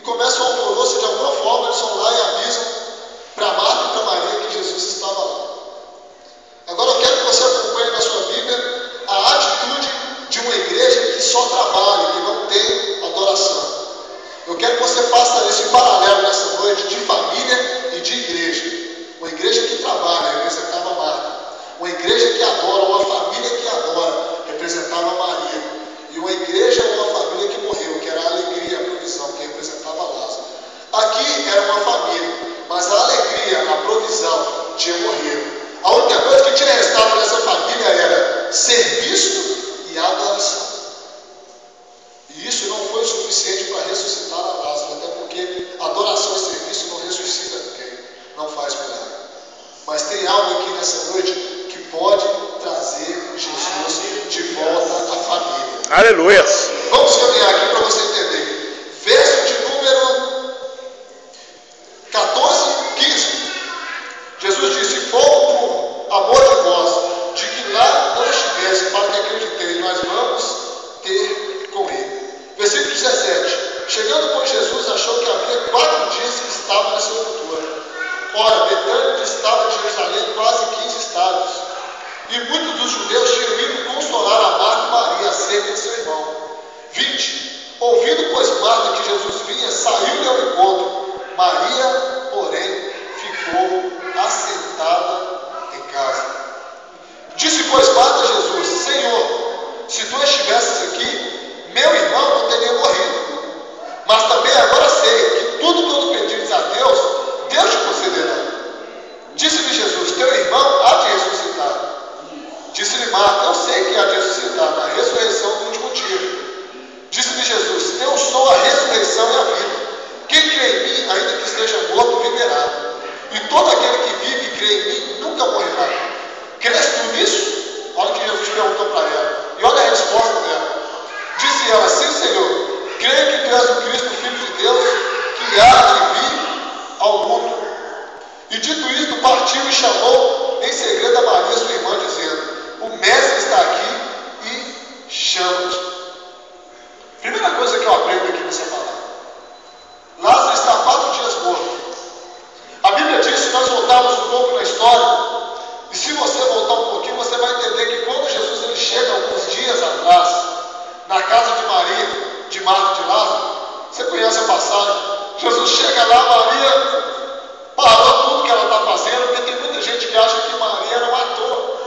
começa o alvoroço, de alguma forma eles vão lá e avisam para Marta e para Maria que Jesus estava lá. Agora eu quero que você acompanhe na sua Bíblia a atitude de uma igreja que só trabalha, que não tem adoração. Eu quero que você faça esse paralelo nessa noite de família e de igreja. Uma igreja que trabalha, representava Marta. Uma igreja que adora, uma família que adora, representava Maria. E uma igreja ou uma família que morreu, que era a alegria, a provisão, que representava Lázaro. Aqui era uma família, mas a alegria, a provisão tinha morrido. A única coisa que tinha restado nessa família era serviço e adoração. E isso não foi suficiente para ressuscitar a Lázaro, até porque adoração e serviço não ressuscita ninguém, não faz milagre. Mas tem algo aqui nessa noite que pode trazer Jesus de volta à família. Aleluia! Vamos caminhar aqui para você entender. Verso de número 14, 15. Jesus disse: for por amor de vós, de que lá não estivesse, para que acrediteis, nós vamos ter com ele. Versículo 17. Chegando, pois, Jesus achou que havia 4 dias que estava na sepultura. Ora, Betânia distava de Jerusalém quase 15 estádios. E muitos dos judeus tinham ido consolar a Marta e Maria acerca de seu irmão. 20. Ouvindo, pois, Marta que Jesus vinha, saiu-lhe ao encontro. Maria, porém, ficou assentada em casa. Disse, pois, Marta a Jesus: Senhor, se tu estivesses aqui, meu irmão não teria morrido. Mas também agora sei que tudo quanto pedires a Deus, Deus te concederá. Disse-lhe Jesus: teu irmão há de ressuscitar. Disse-lhe Marta: eu sei que há de ressuscitar na ressurreição do último dia. Disse-lhe Jesus: eu sou a ressurreição e a vida. Quem crê em mim, ainda que esteja morto, viverá. E todo aquele que vive e crê em mim nunca morrerá. Crês tu nisso? Olha o que Jesus perguntou para ela. E olha a resposta dela. Disse ela: sim, Senhor. Creio que tu és o Cristo, Filho de Deus, que há de vir ao mundo. E dito isto, partiu e chamou em segredo a Maria, sua irmã, dizendo: o mestre está aqui e chama-te. Primeira coisa que eu aprendo aqui nessa palavra: Lázaro está há 4 dias morto. A Bíblia diz, se nós voltarmos um pouco na história, e se você voltar um pouquinho, você vai entender que quando Jesus ele chega alguns dias atrás, na casa de Maria, de Marta e de Lázaro, você conhece a passagem? Jesus chega lá, Maria parou tudo que ela está fazendo, porque tem muita gente que acha que Maria era uma ator,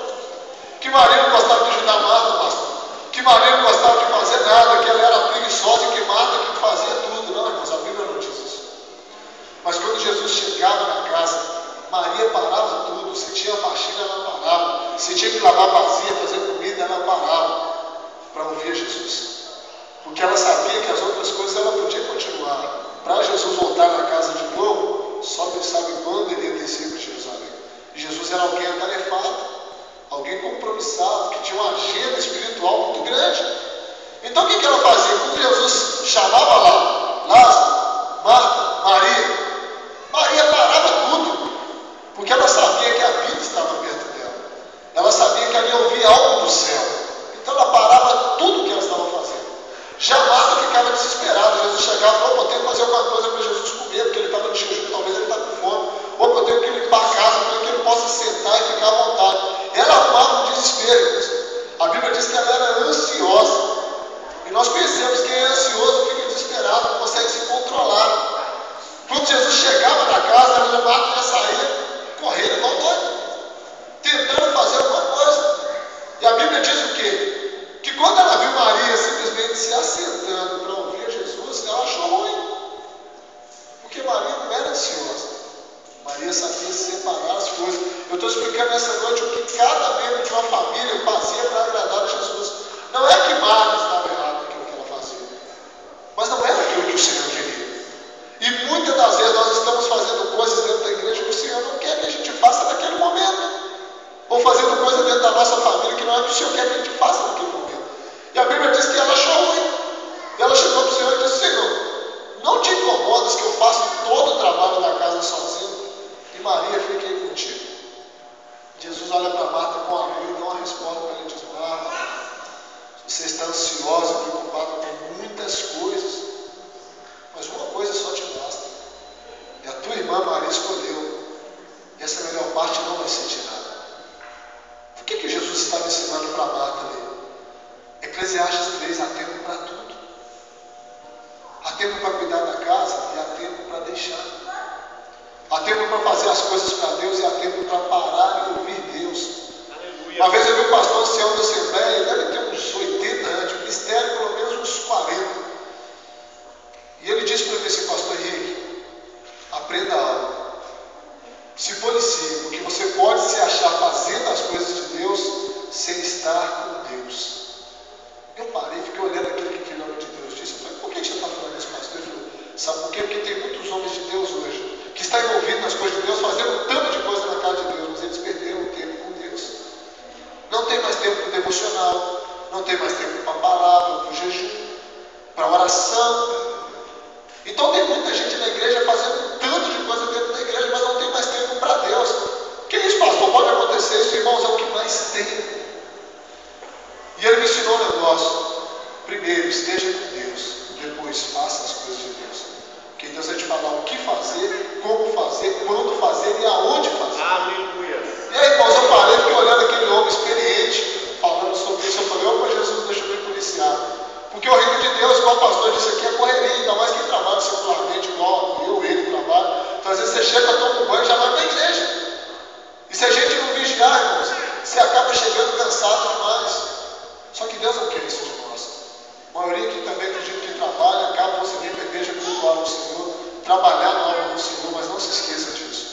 que Maria não gostava de ajudar Marta, pastor, que Maria não gostava de fazer nada, que ela era preguiçosa e que Marta que fazia tudo. Não, irmãos, a Bíblia não diz isso. Mas quando Jesus chegava na casa, Maria parava tudo. Se tinha faxina, ela parava. Se tinha que lavar vasilha, fazer comida, ela parava para ouvir Jesus. Porque ela sabia que as outras coisas ela podia continuar. Para Jesus voltar na casa de novo, só Deus sabe quando ele ia descer para Jerusalém. E Jesus era alguém atarefado, alguém compromissado, que tinha uma agenda espiritual muito grande. Então o que ela fazia? Quando Jesus chamava lá, Lázaro, Marta, Maria parava tudo, porque ela sabia que a vida estava perto dela. Ela sabia que ela ia ouvir algo do céu. Então ela parava tudo que ela estava fazendo. Já Marta ficava desesperada. Jesus chegava e falou: eu tenho que fazer alguma coisa para Jesus comer, porque ele estava no jejum, talvez ele está com fome. Ou eu tenho que limpar a casa para que ele possa sentar e ficar à vontade. Ela arrumava um desespero. A Bíblia diz que ela era ansiosa. E nós conhecemos quem é ansioso, fica desesperado, não consegue se controlar. Quando Jesus chegava na casa, ela Marta já saía correndo igual doida, tentando fazer alguma coisa. E a Bíblia diz o quê? Que quando ela viu Maria simplesmente se assentando para ouvir Jesus, ela achou ruim. Porque Maria não era ansiosa. Maria sabia separar as coisas. Eu estou explicando nessa noite o que cada membro de uma família fazia para agradar a Jesus. Não é que Marta estava errada naquilo que ela fazia, mas não era aquilo que o Senhor queria. E muitas das vezes nós estamos fazendo coisas dentro da igreja que o Senhor não quer que a gente faça naquele momento. Ou fazendo coisa dentro da nossa família que não é o que o Senhor quer que a gente faça naquele momento. E a Bíblia diz que ela achou ruim. E ela chegou para o Senhor e disse: Senhor, não te incomodas que eu faço todo o trabalho da casa sozinho? E Maria, fiquei contigo. Jesus olha para Marta com amor e dá uma resposta para ele. Diz: Marta, você está ansiosa e preocupada com muitas coisas, Mas uma coisa só te basta. E a tua irmã Maria escolheu. E essa melhor parte não vai ser tirada. O que Jesus estava ensinando para Marta ali? Eclesiastes 3, há tempo para tudo. Há tempo para cuidar da casa e há tempo para deixar. Há tempo para fazer as coisas para Deus e há tempo para parar e ouvir Deus. Aleluia. Uma vez eu vi um pastor ancião da Assembleia, deve ter uns 80 anos, de ministério pelo menos uns 40. E ele disse para mim assim, pastor Henrique, aprenda algo. Se policie, porque você pode se achar fazendo as coisas de Deus sem estar com Deus. Eu parei, fiquei olhando aquilo que o homem de Deus disse. Eu falei, por que você está falando isso, pastor? Ele falou, sabe por quê? Porque tem muitos homens de Deus hoje que estão envolvidos nas coisas de Deus, fazendo tanto de coisa na casa de Deus, mas eles perderam o tempo com Deus. Não tem mais tempo para o devocional, não tem mais tempo para a palavra, para o jejum, para a oração. Então tem muita gente na igreja fazendo tanto de coisa dentro da igreja, mas não tem mais tempo para Deus. Que isso, pastor? Pode acontecer isso, irmãos, é o que mais tem. E ele me ensinou um negócio. Primeiro, esteja com Deus. Depois, faça as coisas de Deus. Porque Deus vai te falar o que fazer, como fazer, quando fazer e aonde fazer. Aleluia. E aí, irmãos, eu parei, fiquei olhando aquele homem experiente, falando sobre isso. Eu falei, opa, Jesus, deixa eu me policiar. Porque o reino de Deus, igual o pastor disse aqui, é correria. Ainda mais quem trabalha secularmente, igual eu, ele trabalha. Então, às vezes você chega, toma um banho e já vai para a igreja. E se a gente não vigiar, irmãos, você acaba chegando cansado demais. Só que Deus não quer isso de nós. A maioria aqui também tem gente que trabalha, acaba você vir para a igreja cultuar o Senhor, trabalhar na obra do Senhor, mas não se esqueça disso.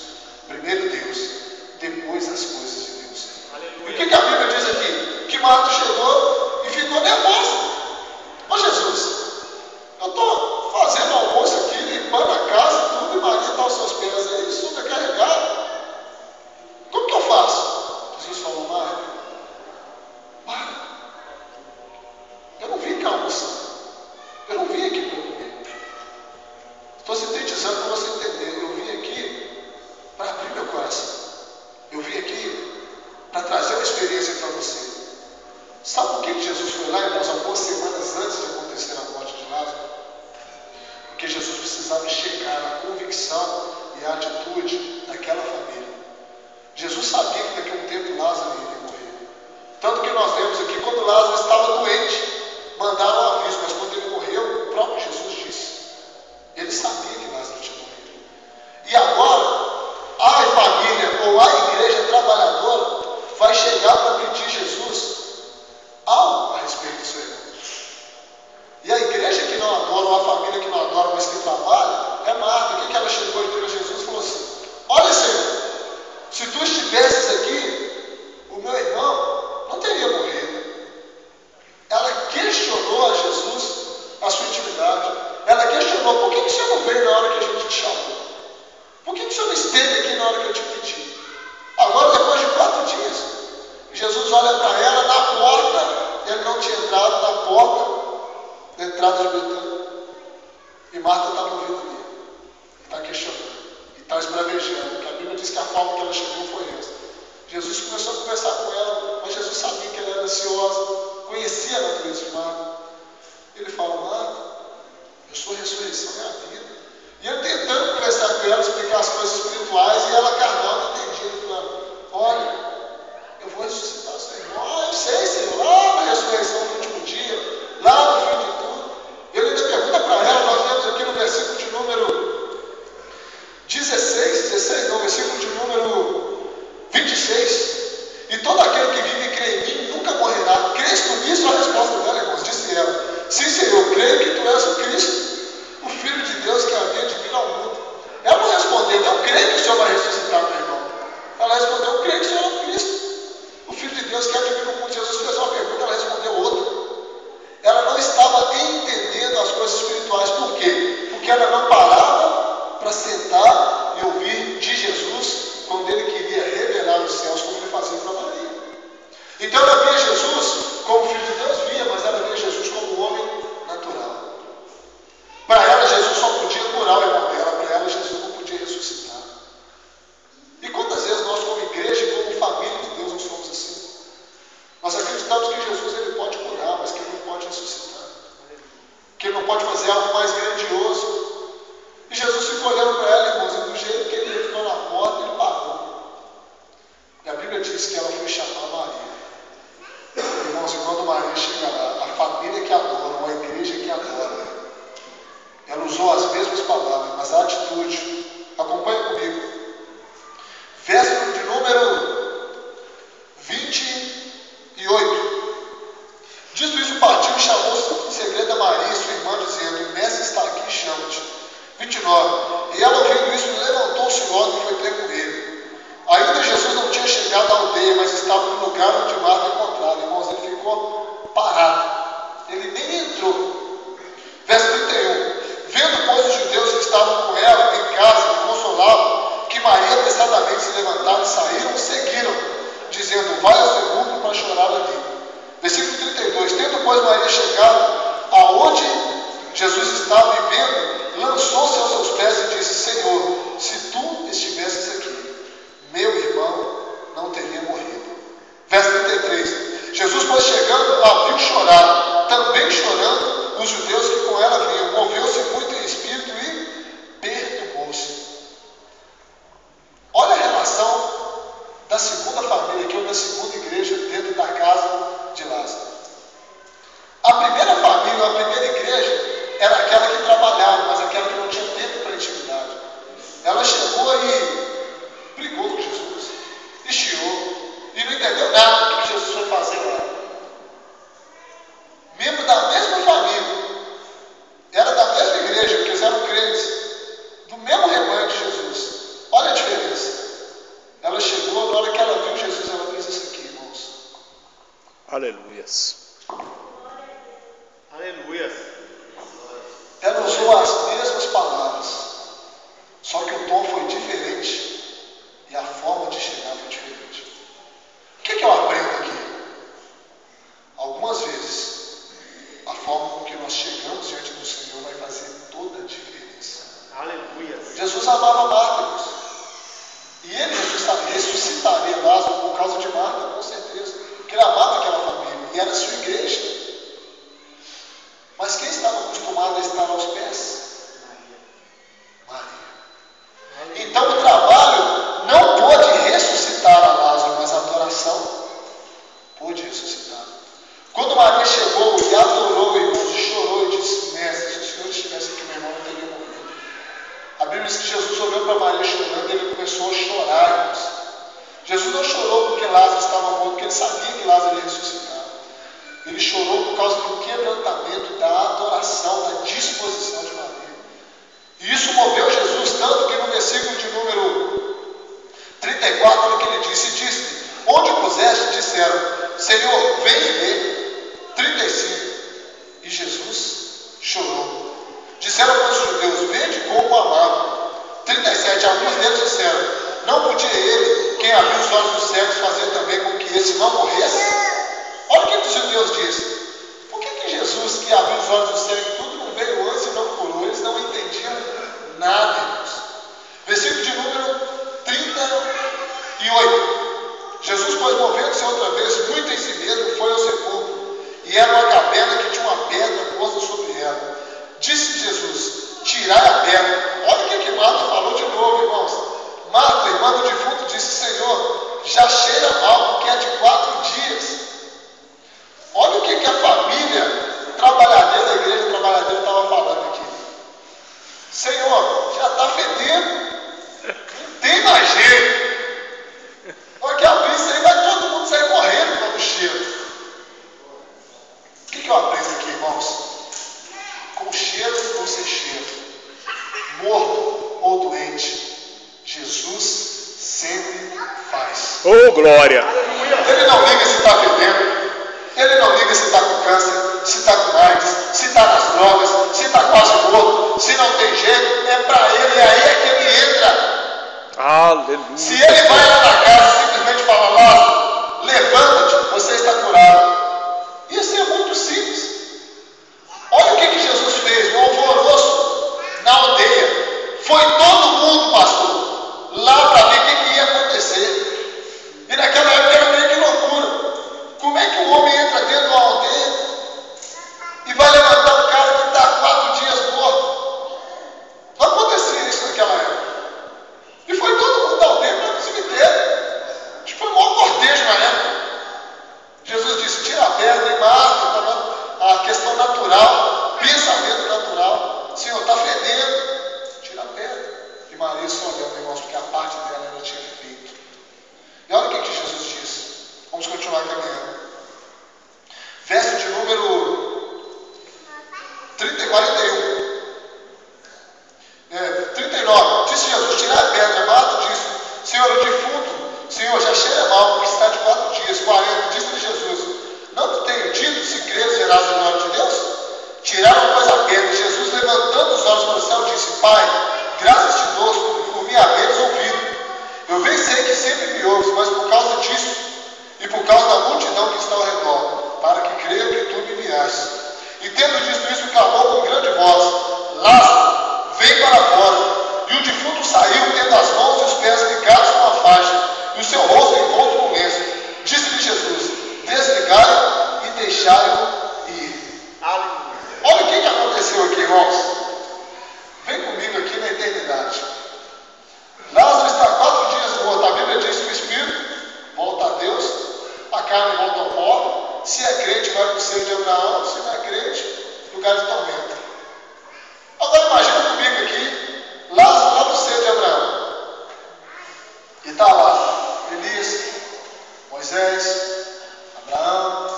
Primeiro Deus, depois as coisas de Deus. Aleluia. E o que a Bíblia diz aqui? Que Marta chegou e ficou nervosa. Ô Jesus, eu estou fazendo almoço aqui, limpando a casa, tudo, e Maria está aos seus pés aí, sobrecarregado. Como que eu faço? Jesus falou, Marta, para. Eu não vim cá almoçar. Eu não vim aqui para comer. Estou sintetizando para você entender. Eu vim aqui para abrir meu coração. Eu vim aqui para trazer uma experiência para você. Sabe por que Jesus foi lá, irmãos, algumas semanas antes de acontecer a morte de Lázaro? Porque Jesus precisava chegar na convicção e a atitude daquela família. Jesus sabia que daqui a um tempo Lázaro iria morrer. Tanto que nós vemos aqui, quando Lázaro estava doente, mandaram um aviso, mas quando ele morreu, o próprio Jesus disse. Ele sabia que Lázaro tinha morrido. E agora, a família ou a igreja trabalhadora vai chegar para pedir Jesus algo a respeito disso aí. E a igreja que não adora, ou a família que não adora, mas que trabalha, é Marta. O que ela chegou e para Jesus e falou assim, olha Senhor, se tu estivesses aqui, o meu irmão não teria morrido. Ela questionou a Jesus a sua intimidade. Ela questionou, por que o Senhor não veio na hora que a gente te chamou? Por que o Senhor não esteve aqui na hora que eu te pedi? Agora, depois de 4 dias, Jesus olha para ela na porta, ele não tinha entrado na porta, na entrada de Betânia. E Marta está no ouvido dele, está questionando, e está esbravejando, porque a Bíblia diz que a forma que ela chegou foi essa. Jesus começou a conversar com ela, mas Jesus sabia que ela era ansiosa, conhecia a natureza de Marta. Ele fala, Marta, eu sou a ressurreição e a vida. E ele tentando conversar com ela, explicar as coisas espirituais, e ela carnal não entendia. Ele falando, olha, eu vou ressuscitar o seu irmão. Ah, eu sei, Senhor, lá na ressurreição no último dia, lá no fim de tudo. Ele ainda pergunta para ela, nós vemos aqui no versículo de número 16 não, versículo de número 26. E todo aquele que vive e crê em mim nunca morrerá. Crês tu nisso? A resposta dela, irmãos, disse ela, sim, Senhor, eu creio que tu és o Cristo, o Filho de Deus que havia de vir ao mundo. Ela não respondeu, eu creio que o Senhor vai ressuscitar meu irmão. Ela respondeu, eu creio que o Senhor é o Cristo, o Filho de Deus que havia de vir ao mundo. Jesus fez uma pergunta, ela respondeu outra. Ela não estava entendendo as coisas espirituais. Por quê? Porque ela não parava para sentar e ouvir de Jesus quando ele queria revelar os céus, como ele fazia para Maria. Então ela via Jesus como Filho de Deus, via, mas ela via Jesus como homem natural. Para ela, Jesus só podia curar o irmão dela, para ela, Jesus não podia ressuscitar. E quantas vezes nós, como igreja e como família de Deus, não somos assim? Nós acreditamos que Jesus ele pode curar, mas que ele não pode ressuscitar. Que ele não pode fazer algo mais grandioso. Jesus ficou olhando para ela, irmãos, e do jeito que ele ficou na porta, ele parou. E a Bíblia diz que ela foi chamar Maria. Irmãos, e quando Maria chega lá, a família que adora, uma igreja que adora, ela usou as mesmas palavras, mas a atitude, acompanhe comigo. Verso de número 28. Dito isso, partiu e chamou em segredo a Maria, sua irmã, dizendo: o mestre está aqui, chama-te. 29. E ela, ouvindo isso, levantou-se logo e foi ter com ele. Ainda Jesus não tinha chegado à aldeia, mas estava no lugar onde Marta encontrara. Irmãos, ele ficou parado. Ele nem entrou. Verso 31. Vendo, pois, os judeus que estavam com ela em casa, que consolavam, que Maria apressadamente se levantava e saíram, e seguiram, dizendo: vai ao sepulcro para chorar ali. Versículo 32. Tendo, pois, Maria chegado aonde Jesus estava e vendo, lançou-se aos seus pés e disse: Senhor, se tu estivesses aqui, meu irmão não teria morrido. Verso 33. Jesus, pois, chegando, a viu chorar, também chorando os judeus que com ela vinham. Moveu-se muito em espírito e perturbou-se. Olha a relação da segunda família aqui, ou da segunda igreja dentro da casa de Lázaro. A primeira família, a primeira igreja, era aquela que trabalhava, mas aquela que não tinha tempo para intimidade. Ela chegou e brigou com Jesus, e chiou, e não entendeu nada do que Jesus foi fazer lá. Membro da mesma família, era da mesma igreja, porque eles eram crentes, do mesmo rebanho de Jesus. Olha a diferença. Ela chegou, na hora que ela viu Jesus, ela fez isso aqui, irmãos. Aleluias. Aleluia. Ela usou as mesmas palavras, só que o tom foi diferente e a forma de chegar foi diferente. O que eu aprendo aqui? Algumas vezes, a forma com que nós chegamos diante do Senhor vai fazer toda a diferença. Aleluia. Jesus amava Marta, irmãos. E ele ressuscitaria Lázaro por causa de Marta, com certeza. Porque ele amava aquela família e era a sua igreja. Mas quem estava acostumado a estar aos pés? Maria. Então o trabalho não pôde ressuscitar a Lázaro, mas a adoração pôde ressuscitar. Quando Maria chegou e adorou, irmãos, e chorou e disse: mestre, se o Senhor estivesse aqui, meu irmão não teria morrido. A Bíblia diz que Jesus olhou para Maria chorando e ele começou a chorar, irmãos. Jesus não chorou porque Lázaro estava morto, porque ele sabia que Lázaro ia ressuscitar. Ele chorou por causa do quebrantamento, da adoração, da disposição de Maria. E isso moveu Jesus, tanto que no versículo de número 34, olha o que ele disse: onde puseste, disseram: Senhor, vem e vê. 35. E Jesus chorou. Disseram para os judeus: vede como amavam. 37. Alguns deles disseram: não podia ele, quem abriu os olhos dos cegos, fazer também com que esse não morresse? Olha o que os judeus dizem. Por que Jesus, que abriu os olhos dos cegos, tudo não veio antes e não curou? Eles não entendiam nada, irmãos. Versículo de número 38. Jesus, pois, movendo-se outra vez, muito em si mesmo, foi ao sepulcro. E era uma caverna que tinha uma pedra posta sobre ela. Disse Jesus: tirai a pedra. Olha o que Marta falou de novo, irmãos. Marta, irmã do defunto, disse: Senhor, já cheira mal, porque é de 4 dias. Olha o que a família trabalhadeira, da igreja trabalhadeira, estava falando aqui. Senhor, já está fedendo. Não tem mais jeito. Porque abrir isso aí, vai todo mundo sair correndo pelo cheiro. O que eu aprendo aqui, irmãos? Com cheiro ou sem cheiro, morto ou doente, Jesus sempre faz. Oh, glória! Ele não liga se está bebendo, ele não liga se está com câncer, se está com AIDS, se está nas drogas, se está quase morto, se não tem jeito, é para ele, aí é que ele entra. Aleluia! Se ele vai lá na casa e simplesmente fala: Lázaro, levanta-te, você está curado. Isso é muito simples. Olha o que Jesus fez, um alvoroço na aldeia. Foi todo mundo, pastor, lá para ver o que ia acontecer. E naquela época era meio que loucura. Como é que um homem entra dentro de uma aldeia e vai levantar um cara que está há 4 dias morto? Não acontecia. disse: Pai, graças te dou por me haveres ouvido. Eu bem sei que sempre me ouves, mas por causa disso e por causa da multidão que está ao redor, para que creiam que tu me enviaste. E tendo dito isso, clamou com grande voz: Lázaro, vem para fora. E o defunto saiu, tendo as mãos e os pés ligados com a faixa, e o seu rosto envolto com lenço. Disse-lhe Jesus: desligai-o e deixai-o ir. Olha o que aconteceu aqui, irmãos. Vem comigo aqui na eternidade. Lázaro está 4 dias morto. A Bíblia diz que o espírito volta a Deus, a carne volta ao pó. Se é crente, vai para o seio de Abraão. Se não é crente, lugar de tormenta. Agora imagina comigo aqui, Lázaro lá no seio de Abraão. E está lá Elias, Moisés, Abraão.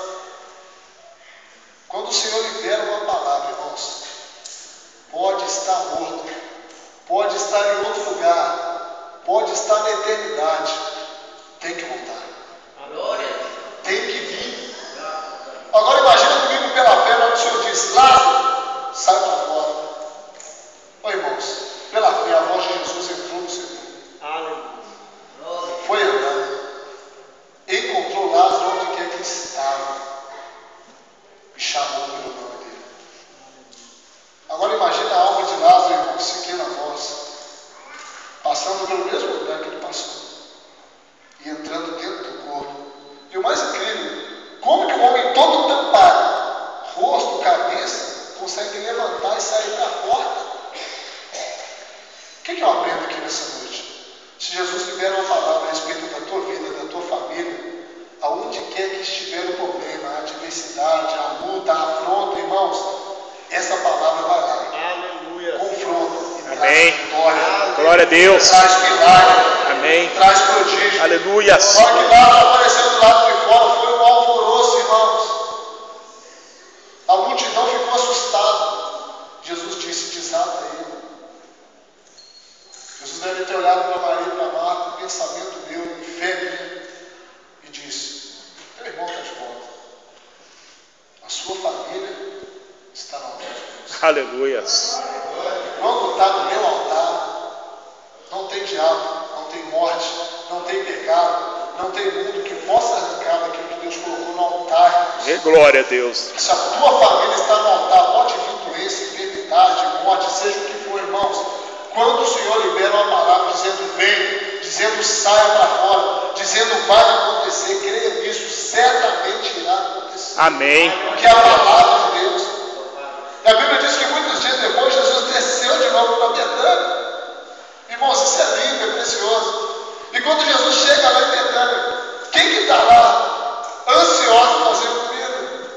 Quando o Senhor libera uma palavra, irmãos, pode estar morto, pode estar em outro lugar, pode estar na eternidade, tem que voltar. Tem que vir. Agora imagina comigo pela fé, onde o Senhor diz: Lázaro, sai para fora. Oi, irmãos, pela fé a voz de Jesus entrou no Senhor. Foi andando. Encontrou Lázaro onde quer que estava. E chamou pelo nome dele. Agora imagina a alma de Lázaro, irmão, seguindo a voz, passando pelo mesmo lugar que ele passou e entrando dentro do corpo. E o mais incrível, como que um homem todo tampado, rosto, cabeça, consegue levantar e sair para a porta? O que eu aprendo aqui nessa noite? Se Jesus libera uma palavra a respeito da tua vida, da tua família, aonde quer que estiver o problema, a adversidade, a luta, a afronta, irmãos, essa palavra vai lá. Aleluia. Confronta e Amém. traz vitória. Glória a Deus. Traz milagre. Amém. Traz prodígio. Aleluia. Na hora que Lázaro apareceu do lado de fora, foi um alvoroço, irmãos. A multidão ficou assustada. Jesus disse: desata ele. Jesus deve ter olhado para Maria e para Marta, um pensamento meu, em fé minha, e disse: teu irmão está de volta. A sua família está no altar de Deus. Aleluia. Quando está no meu altar, não tem diabo, não tem morte, não tem pecado, não tem mundo que possa arrancar daquilo que Deus colocou no altar. E glória a Deus. Se a tua família está no altar, pode vir doença, enfermidade, morte, seja o que for, irmãos. Quando o Senhor libera uma palavra dizendo vem, dizendo saia para fora, dizendo vai acontecer, creia nisso, certamente irá acontecer. Amém. Porque é a palavra de Deus. E a Bíblia diz que muitos dias depois Jesus desceu de novo para Betânia. Irmãos, isso é lindo, é precioso. E quando Jesus chega lá em Betânia, quem que está lá? Ansioso fazendo comida,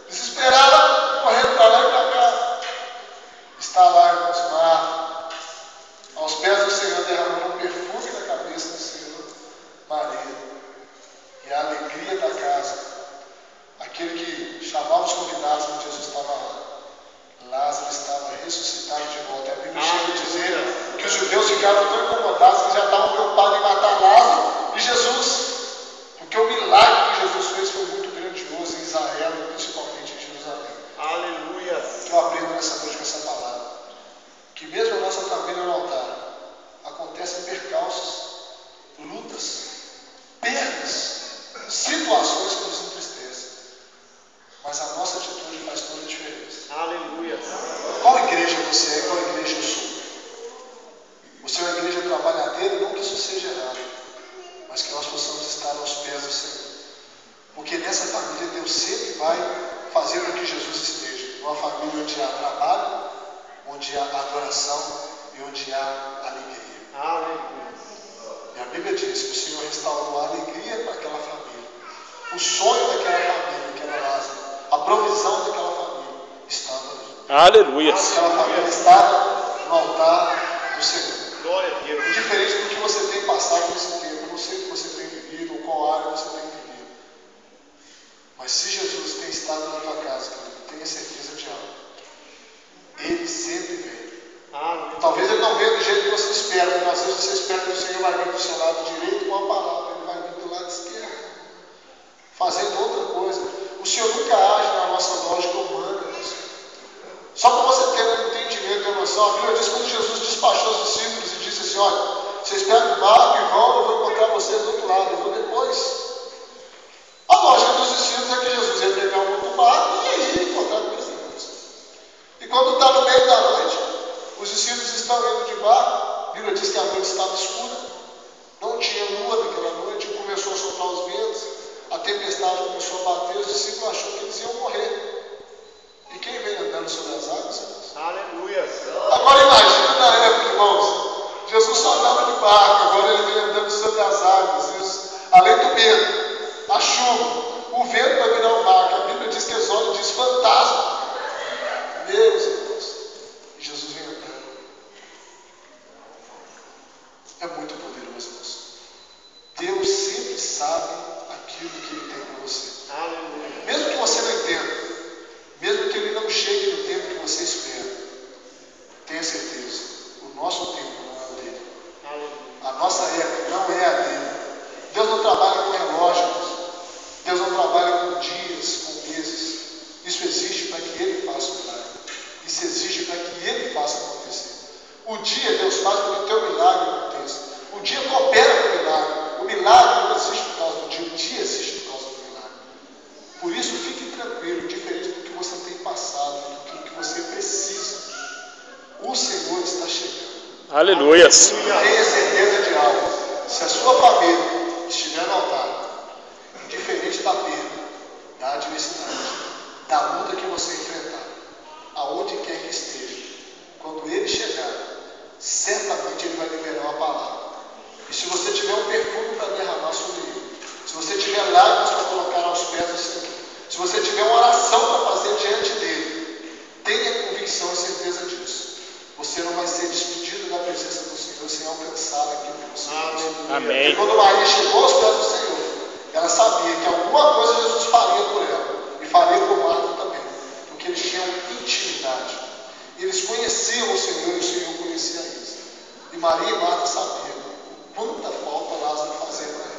desesperado, correndo para lá e para cá. Está lá, irmãos, Marta, aos pés do Senhor, derramando um perfume na cabeça do Senhor, Maria. E a alegria da casa, aquele que chamava os convidados quando Jesus estava lá. Lázaro estava ressuscitado de volta. A Bíblia chega a dizer que os judeus ficaram tão incomodados que já estavam preocupados em matar Lázaro e Jesus. Porque o milagre que Jesus fez foi muito grandioso em Israel e principalmente em Jerusalém. Aleluia. Eu aprendo nessa noite com essa palavra. Que mesmo a nossa família no altar, acontecem percalços, lutas, perdas, situações que nos entristecem. Mas a nossa atitude faz toda a diferença. Aleluia. Qual igreja você é? Qual igreja eu sou? Você é uma igreja trabalhadeira, não que isso seja errado, mas que nós possamos estar aos pés do Senhor. Porque nessa família Deus sempre vai fazer com que Jesus esteja. Uma família onde há trabalho, onde há adoração e onde há alegria. Aleluia. E a Bíblia diz que o Senhor restaurou a alegria para aquela família. O sonho daquela família, que era Lázaro, a provisão daquela família estava ali. Aleluia. Aquela família estava no altar do Senhor. Glória a Deus. Indiferente do que você tem passado nesse tempo, eu não sei o que você tem vivido, ou qual área você tem vivido. Mas se Jesus tem estado na tua casa, querido, tenha certeza de algo. Ele sempre vem. Aleluia. Talvez ele não venha do jeito que você espera, porque às vezes você espera que o Senhor vai vir do seu lado direito com uma palavra, ele vai vir do lado esquerdo, fazendo outra coisa. O Senhor nunca age na nossa lógica humana. Só para você ter um entendimento e uma condição. A Bíblia diz que quando Jesus despachou os discípulos e disse assim: olha, vocês pegam o barco e vão, eu vou encontrar vocês do outro lado, eu vou depois. A lógica dos discípulos é que Jesus ia pegar um outro barco e ia encontrar com eles depois. E quando está no meio da noite, os discípulos estão indo de barco. A Bíblia diz que a noite estava escura, não tinha lua naquela noite, começou a soprar os ventos, a tempestade começou a bater, os discípulos acharam que eles iam morrer. E quem vem andando sobre as águas, irmãos? Aleluia. Agora imagina na época, irmãos, Jesus só andava de barco, agora ele vem andando sobre as águas, além do medo, a chuva, o vento vai virar o barco. A Bíblia diz que eles olham e diz fantasma. Meus irmãos, e Jesus vem andando. É muito poderoso, irmãos. Deus sempre sabe aquilo que Ele tem para você. Aleluia. Mesmo que você não entenda, mesmo que Ele não chegue no tempo que você espera, tenha certeza, o nosso tempo não é o dele. Aleluia. A nossa época não é a dele. Deus não trabalha com relógios. Deus não trabalha com dias, com meses. Isso existe para que Ele faça o milagre. Isso exige para que Ele faça acontecer. O dia Deus faz para que o teu milagre aconteça. O dia coopera com o milagre. O milagre não existe por causa do dia. O dia existe por causa do milagre. Por isso, fique tranquilo, diferente do que você tem passado, do que você precisa. O Senhor está chegando. Aleluias. Tenha certeza de algo. Se a sua família estiver no altar, diferente da perda, da adversidade, da luta que você enfrentar, aonde quer que esteja, quando Ele chegar, certamente Ele vai liberar uma palavra. E se você tiver um perfume para derramar sobre Ele, se você tiver lágrimas para colocar aos pés do Senhor, se você tiver uma oração para fazer diante dEle, tenha convicção e certeza disso. Você não vai ser despedido da presença do Senhor sem alcançar aquilo que você precisa. Amém. E quando Maria chegou aos pés do Senhor, ela sabia que alguma coisa Jesus faria por ela, e faria por Marta também, porque eles tinham intimidade. Eles conheciam o Senhor e o Senhor conhecia eles. E Maria e Marta sabiam o quanta falta Lázaro fazia para eles.